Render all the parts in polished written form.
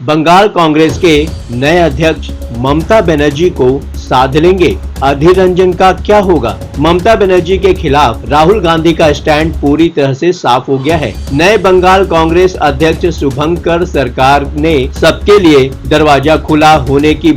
बंगाल कांग्रेस के नए अध्यक्ष ममता बनर्जी को साध लेंगे। अधीर रंजन का क्या होगा? ममता बनर्जी के खिलाफ राहुल गांधी का स्टैंड पूरी तरह से साफ हो गया है। नए बंगाल कांग्रेस अध्यक्ष शुभंकर सरकार ने सबके लिए दरवाजा खुला होने की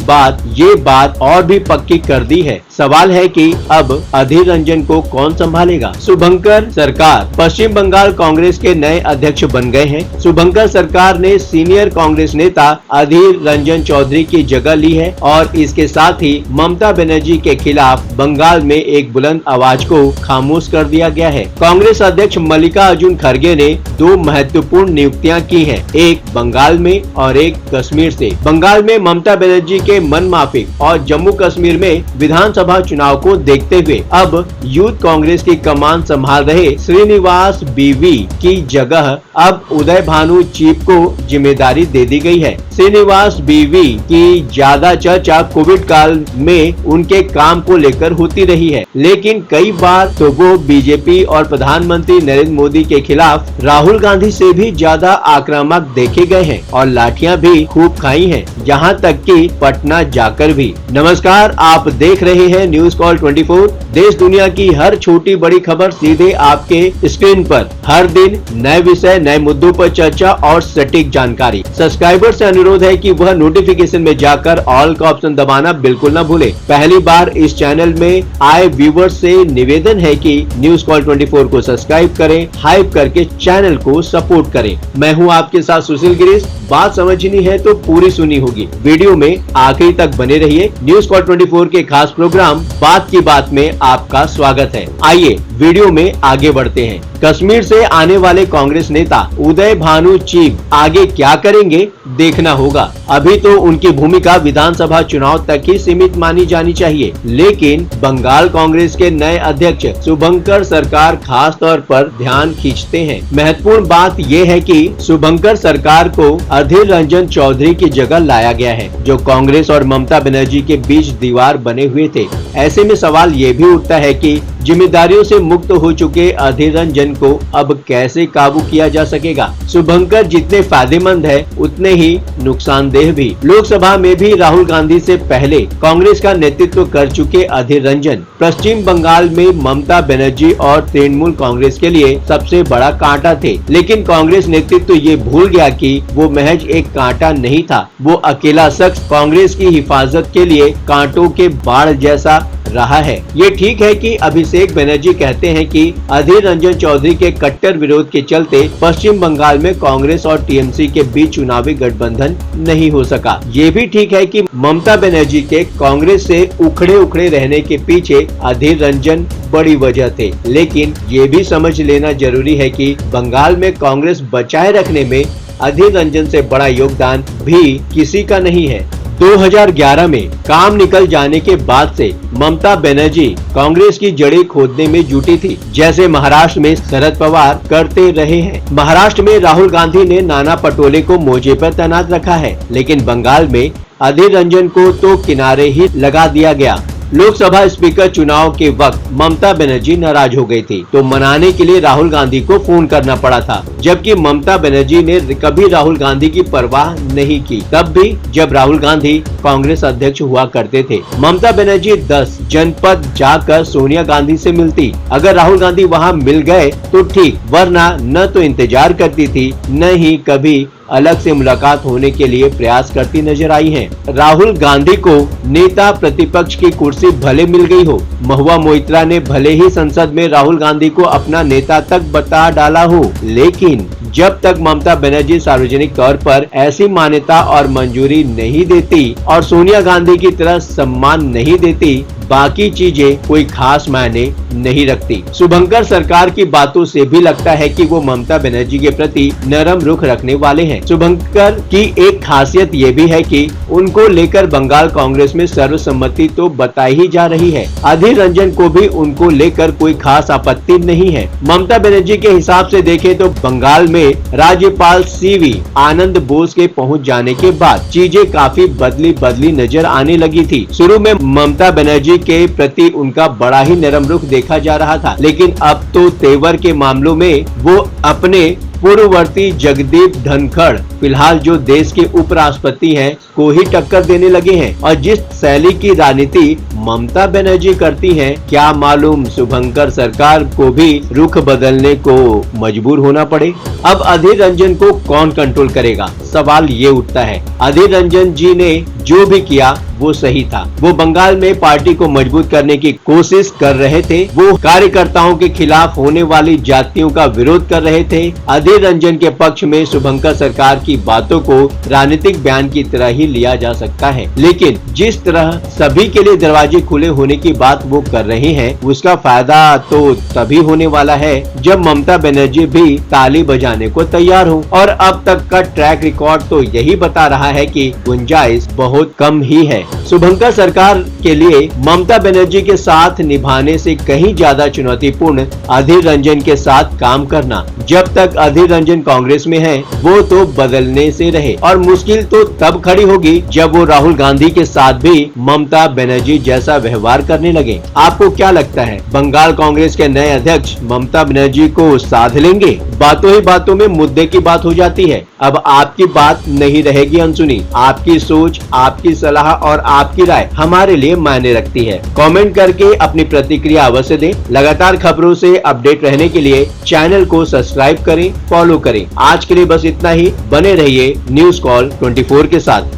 ये बात और भी पक्की कर दी है। सवाल है कि अब अधीर रंजन को कौन संभालेगा? शुभंकर सरकार पश्चिम बंगाल कांग्रेस के नए अध्यक्ष बन गए हैं। शुभंकर सरकार ने सीनियर कांग्रेस नेता अधीर रंजन चौधरी की जगह ली है और इसके साथ ही ममता बनर्जी के खिलाफ बंगाल में एक बुलंद आवाज को खामोश कर दिया गया है। कांग्रेस अध्यक्ष मल्लिकार्जुन खड़गे ने दो महत्वपूर्ण नियुक्तियां की हैं, एक बंगाल में और एक कश्मीर से। बंगाल में ममता बनर्जी के मनमाफिक और जम्मू कश्मीर में विधानसभा चुनाव को देखते हुए अब यूथ कांग्रेस की कमान संभाल रहे श्रीनिवास बीवी की जगह अब उदय भानु चीप को जिम्मेदारी दे दी गई है। श्रीनिवास बीवी की ज्यादा चर्चा कोविड काल में उनके काम को लेकर होती रही है, लेकिन कई बार तो वो बीजेपी और प्रधानमंत्री नरेंद्र मोदी के खिलाफ राहुल गांधी से भी ज्यादा आक्रामक देखे गए हैं और लाठियां भी खूब खाई हैं, जहां तक कि पटना जाकर भी। नमस्कार, आप देख रहे हैं न्यूज कॉल 24। देश दुनिया की हर छोटी बड़ी खबर सीधे आपके स्क्रीन पर। हर दिन नए विषय, नए मुद्दों पर चर्चा और सटीक जानकारी। सब्सक्राइबर से अनुरोध है कि वह नोटिफिकेशन में जाकर ऑल का ऑप्शन दबाना बिल्कुल न भूले। पहली बार इस चैनल में आए व्यूवर्स से निवेदन है कि न्यूज कॉल 24 को सब्सक्राइब करें, हाइप करके चैनल को सपोर्ट करें। मैं हूं आपके साथ सुशील गिरीश। बात समझनी है तो पूरी सुनी होगी। वीडियो में आखिरी तक बने रहिए। न्यूज कॉल 24 के खास प्रोग्राम बात की बात में आपका स्वागत है। आइए वीडियो में आगे बढ़ते हैं। कश्मीर से आने वाले कांग्रेस नेता उदय भानु चीप आगे क्या करेंगे देखना होगा। अभी तो उनकी भूमिका विधानसभा चुनाव तक ही सीमित मानी जानी चाहिए, लेकिन बंगाल कांग्रेस के नए अध्यक्ष शुभंकर सरकार खास तौर पर ध्यान खींचते हैं। महत्वपूर्ण बात यह है कि शुभंकर सरकार को अधीर रंजन चौधरी की जगह लाया गया है, जो कांग्रेस और ममता बनर्जी के बीच दीवार बने हुए थे। ऐसे में सवाल ये भी उठता है कि जिम्मेदारियों से मुक्त हो चुके अधीर रंजन को अब कैसे काबू किया जा सकेगा। शुभंकर जितने फायदेमंद है उतने ही नुकसानदेह भी। लोकसभा में भी राहुल गांधी से पहले कांग्रेस का नेतृत्व कर चुके अधीर रंजन पश्चिम बंगाल में ममता बनर्जी और तृणमूल कांग्रेस के लिए सबसे बड़ा कांटा थे, लेकिन कांग्रेस नेतृत्व ये भूल गया कि वो महज एक कांटा नहीं था। वो अकेला शख्स कांग्रेस की हिफाजत के लिए कांटों के बाढ़ जैसा रहा है। ये ठीक है कि अभिषेक बनर्जी कहते हैं कि अधीर रंजन चौधरी के कट्टर विरोध के चलते पश्चिम बंगाल में कांग्रेस और टीएमसी के बीच चुनावी गठबंधन नहीं हो सका। ये भी ठीक है कि ममता बनर्जी के कांग्रेस से उखड़े रहने के पीछे अधीर रंजन बड़ी वजह थे, लेकिन ये भी समझ लेना जरूरी है कि बंगाल में कांग्रेस बचाए रखने में अधीर रंजन से बड़ा योगदान भी किसी का नहीं है। 2011 में काम निकल जाने के बाद से ममता बनर्जी कांग्रेस की जड़ें खोदने में जुटी थी, जैसे महाराष्ट्र में शरद पवार करते रहे हैं। महाराष्ट्र में राहुल गांधी ने नाना पटोले को मोर्चे पर तैनात रखा है, लेकिन बंगाल में अधीर रंजन को तो किनारे ही लगा दिया गया। लोकसभा स्पीकर चुनाव के वक्त ममता बनर्जी नाराज हो गई थी, तो मनाने के लिए राहुल गांधी को फोन करना पड़ा था, जबकि ममता बनर्जी ने कभी राहुल गांधी की परवाह नहीं की, तब भी जब राहुल गांधी कांग्रेस अध्यक्ष हुआ करते थे। ममता बनर्जी 10 जनपद जाकर सोनिया गांधी से मिलती। अगर राहुल गांधी वहां मिल गए तो ठीक, वरना न तो इंतजार करती थी, न ही कभी अलग से मुलाकात होने के लिए प्रयास करती नजर आई हैं। राहुल गांधी को नेता प्रतिपक्ष की कुर्सी भले मिल गई हो, महुआ मोइत्रा ने भले ही संसद में राहुल गांधी को अपना नेता तक बता डाला हो, लेकिन जब तक ममता बनर्जी सार्वजनिक तौर पर ऐसी मान्यता और मंजूरी नहीं देती और सोनिया गांधी की तरह सम्मान नहीं देती, बाकी चीजें कोई खास मायने नहीं रखती। शुभंकर सरकार की बातों से भी लगता है कि वो ममता बनर्जी के प्रति नरम रुख रखने वाले हैं। शुभंकर की एक खासियत ये भी है कि उनको लेकर बंगाल कांग्रेस में सर्वसम्मति तो बताई ही जा रही है। अधीर रंजन को भी उनको लेकर कोई खास आपत्ति नहीं है। ममता बनर्जी के हिसाब से देखें तो बंगाल में राज्यपाल सीवी आनंद बोस के पहुंच जाने के बाद चीजें काफी बदली नजर आने लगी थी। शुरू में ममता बनर्जी के प्रति उनका बड़ा ही नरम रुख देखा जा रहा था, लेकिन अब तो तेवर के मामलों में वो अपने पूर्ववर्ती जगदीप धनखड़ फिलहाल जो देश के उपराष्ट्रपति हैं को ही टक्कर देने लगे हैं और जिस शैली की राजनीति ममता बनर्जी करती हैं, क्या मालूम शुभंकर सरकार को भी रुख बदलने को मजबूर होना पड़े। अब अधीर रंजन को कौन कंट्रोल करेगा, सवाल ये उठता है। अधीर रंजन जी ने जो भी किया वो सही था। वो बंगाल में पार्टी को मजबूत करने की कोशिश कर रहे थे। वो कार्यकर्ताओं के खिलाफ होने वाली जातियों का विरोध कर रहे थे। अधीर रंजन के पक्ष में शुभंकर सरकार की बातों को राजनीतिक बयान की तरह ही लिया जा सकता है, लेकिन जिस तरह सभी के लिए दरवाजे खुले होने की बात वो कर रहे हैं, उसका फायदा तो तभी होने वाला है जब ममता बनर्जी भी ताली बजाने को तैयार हो। और अब तक का ट्रैक रिकॉर्ड तो यही बता रहा है कि गुंजाइश बहुत कम ही है। शुभंकर सरकार के लिए ममता बनर्जी के साथ निभाने से कहीं ज्यादा चुनौतीपूर्ण अधीर रंजन के साथ काम करना। जब तक अधीर रंजन कांग्रेस में है वो तो बदलने से रहे, और मुश्किल तो तब खड़ी होगी जब वो राहुल गांधी के साथ भी ममता बनर्जी जैसा व्यवहार करने लगे। आपको क्या लगता है, बंगाल कांग्रेस के नए अध्यक्ष ममता बनर्जी को साध लेंगे? बातों ही बातों में मुद्दे की बात हो जाती है। अब आपकी बात नहीं रहेगी अनसुनी। आपकी सोच, आपकी सलाह और आपकी राय हमारे लिए मायने रखती है। कमेंट करके अपनी प्रतिक्रिया अवश्य दें। लगातार खबरों से अपडेट रहने के लिए चैनल को सब्सक्राइब करें, फॉलो करें। आज के लिए बस इतना ही। बने रहिए न्यूज़ कॉल 24 के साथ।